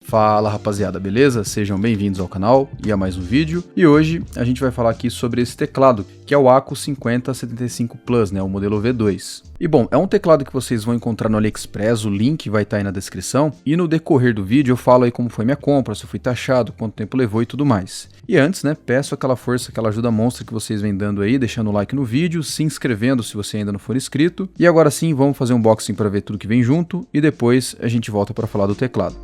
Fala rapaziada, beleza? Sejam bem-vindos ao canal e a mais um vídeo. E hoje a gente vai falar aqui sobre esse teclado, que é o Aco 5075 Plus, né, o modelo V2. E bom, é um teclado que vocês vão encontrar no AliExpress, o link vai estar aí na descrição. E no decorrer do vídeo eu falo aí como foi minha compra, se eu fui taxado, quanto tempo levou e tudo mais. E antes, né, peço aquela força, aquela ajuda monstra que vocês vêm dando aí, deixando o like no vídeo, se inscrevendo se você ainda não for inscrito. E agora sim, vamos fazer um unboxing para ver tudo que vem junto e depois a gente volta para falar do teclado.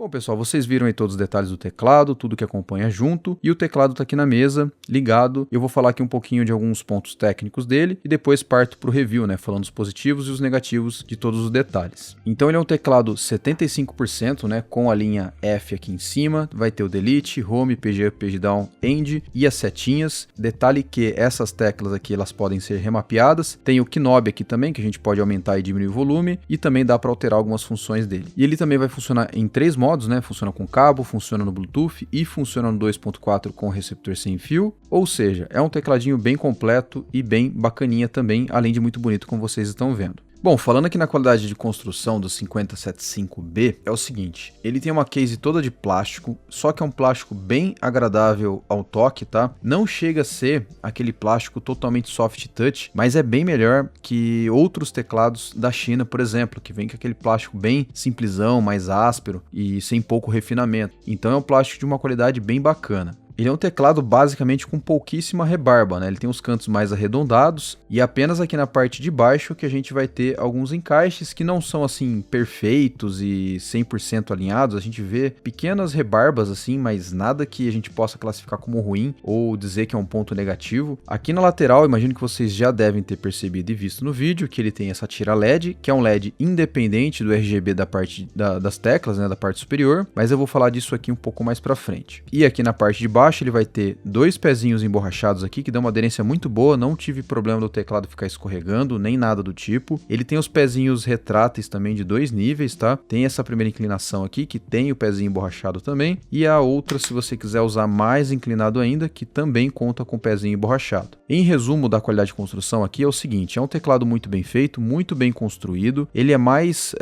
Bom pessoal, vocês viram aí todos os detalhes do teclado, tudo que acompanha junto, e o teclado está aqui na mesa, ligado. Eu vou falar aqui um pouquinho de alguns pontos técnicos dele e depois parto para o review, né, falando os positivos e os negativos de todos os detalhes. Então ele é um teclado 75%, né, com a linha F aqui em cima, vai ter o Delete, Home, Page Up, Page Down, End e as setinhas. Detalhe que essas teclas aqui elas podem ser remapeadas, tem o Knob aqui também, que a gente pode aumentar e diminuir o volume, e também dá para alterar algumas funções dele. E ele também vai funcionar em 3 modos, né? Funciona com cabo, funciona no Bluetooth e funciona no 2.4 com receptor sem fio. Ou seja, é um tecladinho bem completo e bem bacaninha também, além de muito bonito como vocês estão vendo. Bom, falando aqui na qualidade de construção do 5075B, é o seguinte, ele tem uma case toda de plástico, só que é um plástico bem agradável ao toque, tá? Não chega a ser aquele plástico totalmente soft touch, mas é bem melhor que outros teclados da China, por exemplo, que vem com aquele plástico bem simplesão, mais áspero e sem pouco refinamento. Então é um plástico de uma qualidade bem bacana. Ele é um teclado basicamente com pouquíssima rebarba, né? Ele tem os cantos mais arredondados e apenas aqui na parte de baixo que a gente vai ter alguns encaixes que não são assim perfeitos e 100% alinhados. A gente vê pequenas rebarbas assim, mas nada que a gente possa classificar como ruim ou dizer que é um ponto negativo. Aqui na lateral, imagino que vocês já devem ter percebido e visto no vídeo que ele tem essa tira LED, que é um LED independente do RGB da parte das teclas, né, da parte superior, mas eu vou falar disso aqui um pouco mais pra frente. E aqui na parte de baixo ele vai ter dois pezinhos emborrachados aqui que dão uma aderência muito boa, não tive problema do teclado ficar escorregando, nem nada do tipo. Ele tem os pezinhos retráteis também de 2 níveis, tá? Tem essa primeira inclinação aqui que tem o pezinho emborrachado também, e a outra, se você quiser usar mais inclinado ainda, que também conta com o pezinho emborrachado. Em resumo da qualidade de construção aqui é o seguinte, é um teclado muito bem feito, muito bem construído, ele é mais,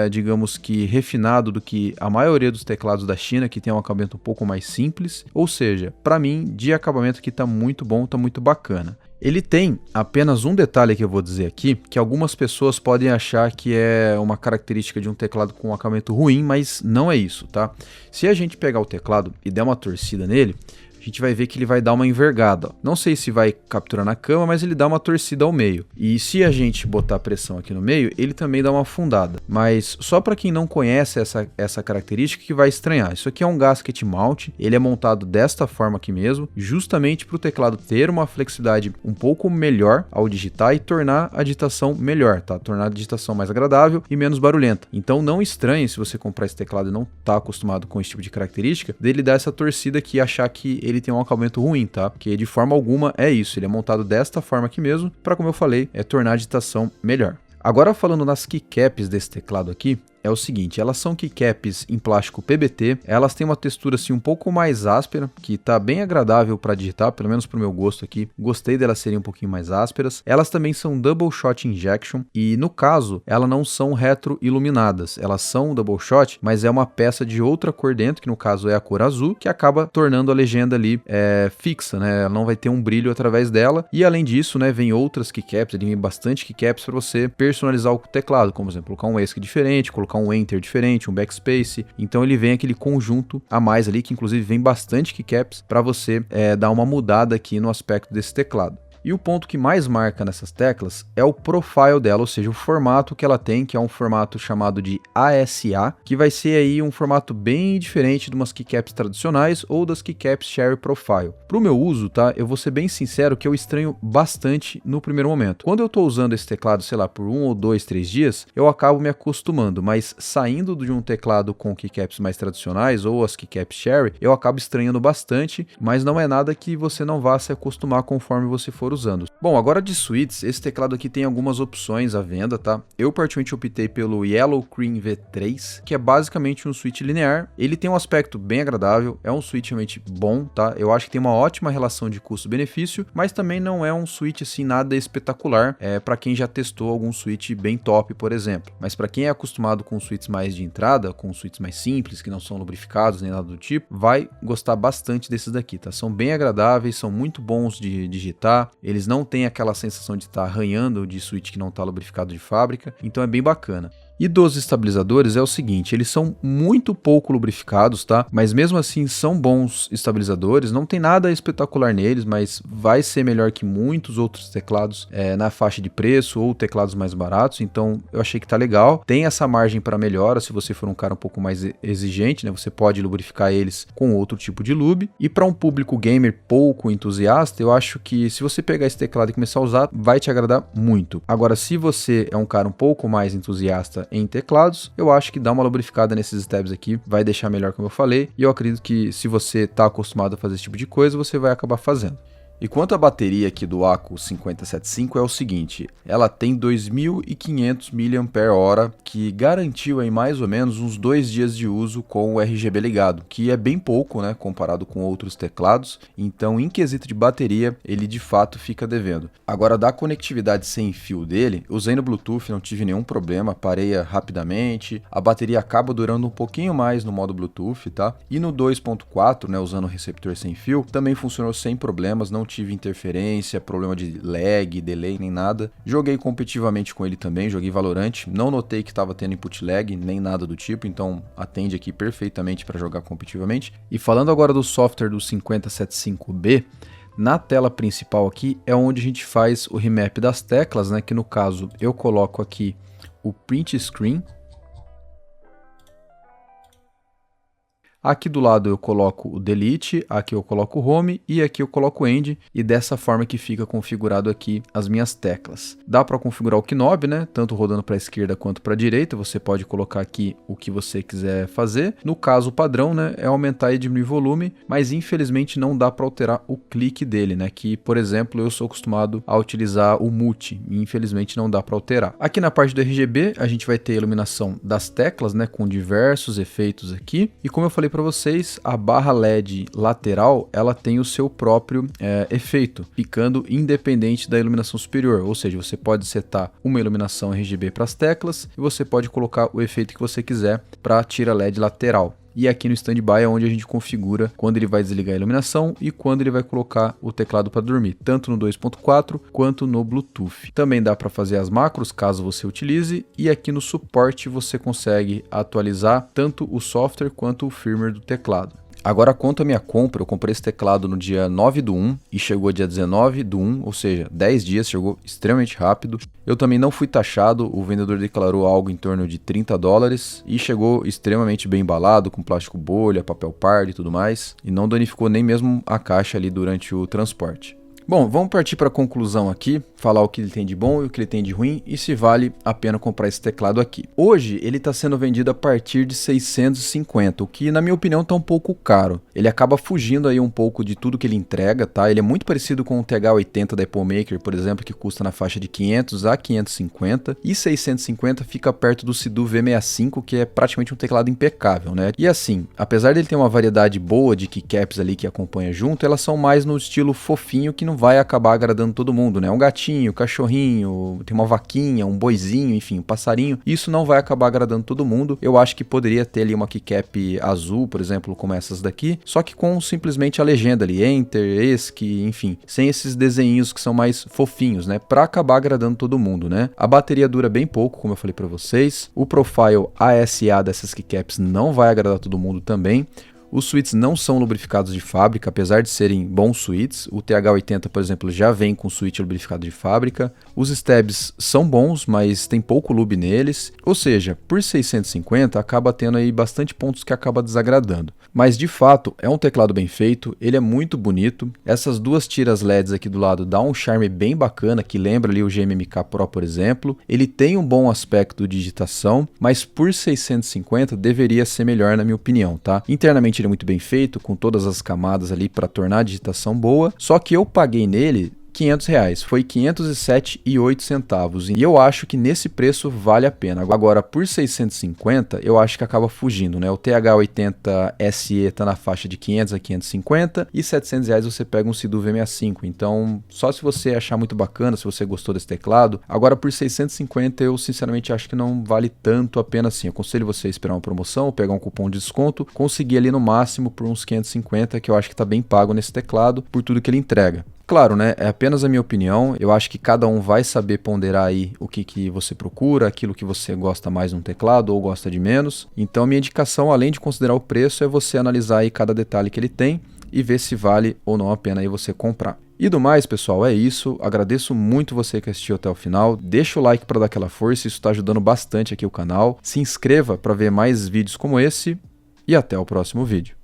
digamos que refinado do que a maioria dos teclados da China, que tem um acabamento um pouco mais simples, ou seja, para mim, de acabamento aqui tá muito bom, tá muito bacana. Ele tem apenas um detalhe que eu vou dizer aqui, que algumas pessoas podem achar que é uma característica de um teclado com um acabamento ruim, mas não é isso, tá? Se a gente pegar o teclado e der uma torcida nele, a gente vai ver que ele vai dar uma envergada. Não sei se vai capturar na cama, mas ele dá uma torcida ao meio. E se a gente botar pressão aqui no meio, ele também dá uma afundada. Mas só para quem não conhece essa característica que vai estranhar. Isso aqui é um gasket mount, ele é montado desta forma aqui mesmo, justamente para o teclado ter uma flexibilidade um pouco melhor ao digitar e tornar a digitação melhor, tá? Tornar a digitação mais agradável e menos barulhenta. Então não estranhe se você comprar esse teclado e não tá acostumado com esse tipo de característica, dele dar essa torcida aqui e achar que ele tem um acabamento ruim, tá? Porque de forma alguma é isso, ele é montado desta forma aqui mesmo, para, como eu falei, tornar a digitação melhor. Agora falando nas keycaps desse teclado aqui, é o seguinte, elas são keycaps em plástico PBT, elas têm uma textura assim um pouco mais áspera, que tá bem agradável para digitar, pelo menos pro meu gosto aqui, gostei delas serem um pouquinho mais ásperas. Elas também são Double Shot Injection e no caso, elas não são retro-iluminadas, elas são Double Shot, mas é uma peça de outra cor dentro, que no caso é a cor azul, que acaba tornando a legenda ali fixa, né, ela não vai ter um brilho através dela, e além disso, né, vem outras keycaps, ele vem bastante keycaps para você personalizar o teclado, como por exemplo, colocar um ESC diferente, colocar um Enter diferente, um Backspace, então ele vem aquele conjunto a mais ali, que inclusive vem bastante keycaps para você dar uma mudada aqui no aspecto desse teclado. E o ponto que mais marca nessas teclas é o profile dela, ou seja, o formato que ela tem, que é um formato chamado de ASA, que vai ser aí um formato bem diferente de umas keycaps tradicionais ou das keycaps Cherry Profile. Para o meu uso, tá, eu vou ser bem sincero que eu estranho bastante no primeiro momento. Quando eu estou usando esse teclado, sei lá, por 1 ou 2, 3 dias, eu acabo me acostumando, mas saindo de um teclado com keycaps mais tradicionais ou as keycaps Cherry, eu acabo estranhando bastante, mas não é nada que você não vá se acostumar conforme você for usando. Bom, agora de switches, esse teclado aqui tem algumas opções à venda, tá? Eu particularmente optei pelo Yellow Cream V3, que é basicamente um switch linear. Ele tem um aspecto bem agradável, é um switch realmente bom, tá? Eu acho que tem uma ótima relação de custo-benefício, mas também não é um switch assim nada espetacular, para quem já testou algum switch bem top, por exemplo. Mas para quem é acostumado com switches mais de entrada, com switches mais simples, que não são lubrificados nem nada do tipo, vai gostar bastante desses daqui, tá? São bem agradáveis, são muito bons de digitar. Eles não têm aquela sensação de estar arranhando de switch que não está lubrificado de fábrica, então é bem bacana. E dos estabilizadores é o seguinte, eles são muito pouco lubrificados, tá? Mas mesmo assim são bons estabilizadores, não tem nada espetacular neles, mas vai ser melhor que muitos outros teclados na faixa de preço ou teclados mais baratos, então eu achei que tá legal. Tem essa margem para melhora, se você for um cara um pouco mais exigente, né? Você pode lubrificar eles com outro tipo de lube. E para um público gamer pouco entusiasta, eu acho que se você pegar esse teclado e começar a usar, vai te agradar muito. Agora, se você é um cara um pouco mais entusiasta em teclados, eu acho que dar uma lubrificada nesses tabs aqui vai deixar melhor, como eu falei, e eu acredito que se você está acostumado a fazer esse tipo de coisa, você vai acabar fazendo. E quanto à bateria aqui do Wacom 5075 é o seguinte, ela tem 2.500 mAh, que garantiu aí mais ou menos uns 2 dias de uso com o RGB ligado, que é bem pouco, né, comparado com outros teclados, então em quesito de bateria, ele de fato fica devendo. Agora, da conectividade sem fio dele, usei no Bluetooth, não tive nenhum problema, pareia rapidamente, a bateria acaba durando um pouquinho mais no modo Bluetooth, tá? E no 2.4, né, usando o receptor sem fio, também funcionou sem problemas, não tive interferência, problema de lag, delay, nem nada. Joguei competitivamente com ele também, joguei Valorant, não notei que estava tendo input lag, nem nada do tipo, então atende aqui perfeitamente para jogar competitivamente. E falando agora do software do 5075B, na tela principal aqui é onde a gente faz o remap das teclas, né, que no caso eu coloco aqui o print screen. Aqui do lado eu coloco o Delete, aqui eu coloco o Home e aqui eu coloco o End, e dessa forma que fica configurado aqui as minhas teclas. Dá para configurar o knob, né? Tanto rodando para a esquerda quanto para a direita, você pode colocar aqui o que você quiser fazer. No caso, o padrão, né, é aumentar e diminuir o volume, mas infelizmente não dá para alterar o clique dele, né? Que, por exemplo, eu sou acostumado a utilizar o Multi, e infelizmente não dá para alterar. Aqui na parte do RGB, a gente vai ter a iluminação das teclas, né, com diversos efeitos aqui, e como eu falei para vocês, a barra LED lateral ela tem o seu próprio efeito, ficando independente da iluminação superior, ou seja, você pode setar uma iluminação RGB para as teclas e você pode colocar o efeito que você quiser para a tira LED lateral. E aqui no standby é onde a gente configura quando ele vai desligar a iluminação e quando ele vai colocar o teclado para dormir, tanto no 2.4 quanto no Bluetooth. Também dá para fazer as macros caso você utilize, e aqui no suporte você consegue atualizar tanto o software quanto o firmware do teclado. Agora, quanto à minha compra, eu comprei esse teclado no dia 9/1 e chegou dia 19/1, ou seja, 10 dias, chegou extremamente rápido. Eu também não fui taxado, o vendedor declarou algo em torno de $30 e chegou extremamente bem embalado, com plástico bolha, papel pardo e tudo mais, e não danificou nem mesmo a caixa ali durante o transporte. Bom, vamos partir para a conclusão aqui, falar o que ele tem de bom e o que ele tem de ruim e se vale a pena comprar esse teclado aqui. Hoje ele está sendo vendido a partir de 650, o que na minha opinião está um pouco caro. Ele acaba fugindo aí um pouco de tudo que ele entrega, tá? Ele é muito parecido com o TH80 da Apple Maker, por exemplo, que custa na faixa de 500 a 550, e 650 fica perto do Sidu V65, que é praticamente um teclado impecável, né? E assim, apesar dele ter uma variedade boa de keycaps ali que acompanha junto, elas são mais no estilo fofinho, que não vai acabar agradando todo mundo, né? Um gatinho, cachorrinho, tem uma vaquinha, um boizinho, enfim, um passarinho. Isso não vai acabar agradando todo mundo. Eu acho que poderia ter ali uma keycap azul, por exemplo, como essas daqui, só que com simplesmente a legenda ali, Enter, ESC, enfim, sem esses desenhinhos que são mais fofinhos, né? Pra acabar agradando todo mundo, né? A bateria dura bem pouco, como eu falei pra vocês. O profile ASA dessas keycaps não vai agradar todo mundo também. Os switches não são lubrificados de fábrica, apesar de serem bons switches. O TH80, por exemplo, já vem com switch lubrificado de fábrica. Os stabs são bons, mas tem pouco lube neles. Ou seja, por 650 acaba tendo aí bastante pontos que acaba desagradando. Mas de fato, é um teclado bem feito, ele é muito bonito. Essas duas tiras LEDs aqui do lado dá um charme bem bacana, que lembra ali o GMMK Pro, por exemplo. Ele tem um bom aspecto de digitação, mas por 650 deveria ser melhor na minha opinião, tá? Internamente ele é muito bem feito, com todas as camadas ali para tornar a digitação boa, só que eu paguei nele R$500, foi 507,08 centavos, e eu acho que nesse preço vale a pena. Agora, por 650, eu acho que acaba fugindo, né? O TH80 SE tá na faixa de 500 a 550 e R$700 você pega um Sidu V65, então só se você achar muito bacana, se você gostou desse teclado. Agora, por 650, eu sinceramente acho que não vale tanto a pena assim. Eu aconselho você a esperar uma promoção, pegar um cupom de desconto, conseguir ali no máximo por uns 550, que eu acho que tá bem pago nesse teclado, por tudo que ele entrega. Claro, né? É apenas a minha opinião. Eu acho que cada um vai saber ponderar aí o que você procura, aquilo que você gosta mais num teclado ou gosta de menos. Então, minha indicação, além de considerar o preço, é você analisar aí cada detalhe que ele tem e ver se vale ou não a pena aí você comprar. E do mais, pessoal, é isso. Agradeço muito você que assistiu até o final. Deixa o like para dar aquela força, isso está ajudando bastante aqui o canal. Se inscreva para ver mais vídeos como esse e até o próximo vídeo.